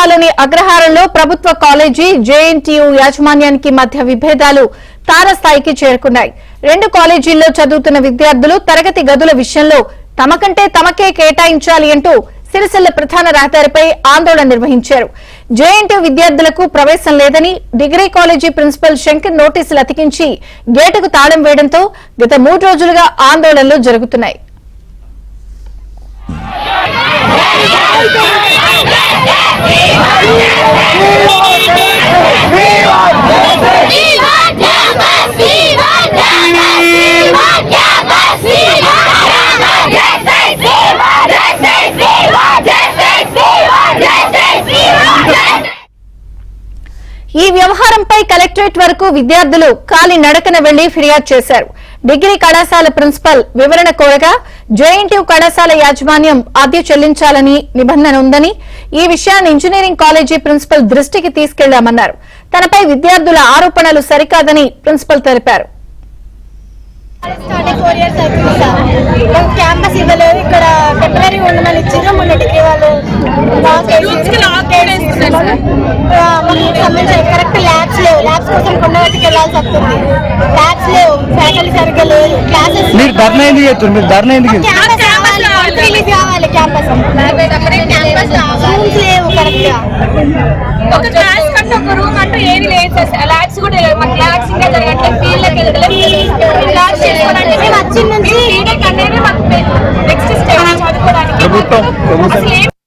కడసాలోని అగ్రహారంలో ప్రభుత్వ college JNTU యాజమాన్యానికి మధ్య విభేదాలు తారస్థాయికి చేరుకున్నాయి. రెండు కాలేజీల్లో చదువుతున్న విద్యార్థులు తరగతి గదుల విషయంలో తమకంటే తమకే కేటాయించాలి అంటూ సిరిసిల్ల ప్రధాన రహదారిపై ఆందోళన నిర్వహించారు. జేఎన్టీయూ విద్యార్థులకు ప్రవేశం లేదని డిగ్రీ కాలేజీ ప్రిన్సిపల్ శంకర్ నోటీసులు అతికించి గేటుకు తాళం వేయడంతో గత 3 రోజులుగా ఆందోళనలు జరుగుతున్నాయి. ఈ వ్యవహారంపై కలెక్టరేట్ వరకు విద్యార్థులు కాలి నడకన వెళ్లి ఫిర్యాదు చేశారు. డిగ్రీ కళాశాల ప్రిన్సిపల్ వివరణ కోరగా జేఎన్టీయూ కళాశాల యాజమాన్యం అద్దె చెల్లించాలని నిబంధన ఉందని, ఈ విషయాన్ని ఇంజనీరింగ్ కాలేజీ ప్రిన్సిపల్ దృష్టికి తీసుకెళ్లామన్నారు. తనపై విద్యార్థుల ఆరోపణలు సరికాదని ప్రిన్సిపల్ తెలిపారు. క్యాంపస్ ఇవ్వలేదు, ఇక్కడ టెంపరీ ఉండమని ఇచ్చారు. మొన్న డిగ్రీ వాళ్ళు కరెక్ట్ ల్యాబ్స్ లేవు, ల్యాబ్స్ కోసం కొండవటికి వెళ్ళాల్సి వస్తుంది. ల్యాబ్స్ లేవు, ఫ్యాకల్టీ సరిగ్గా లేదు, క్లాసెస్ కావాలి. క్యాంపస్ రూమ్స్ లేవు కరెక్ట్ గా. ఒక క్లాస్ కంటే ఒక రూమ్ అంటూ ఏది లేదు సార్. ల్యాబ్స్ కూడా లేదు. మా క్లాస్ ఇంకా జరగట్లేదు. ఫీల్డ్కి వెళ్ళలేదు. క్లాస్ చేసుకోవాలంటే మేము వచ్చిన నుంచి ఫీడ్బ్యాక్ అనేది మాకు నెక్స్ట్ స్టేజ్ చదువుకోవడానికి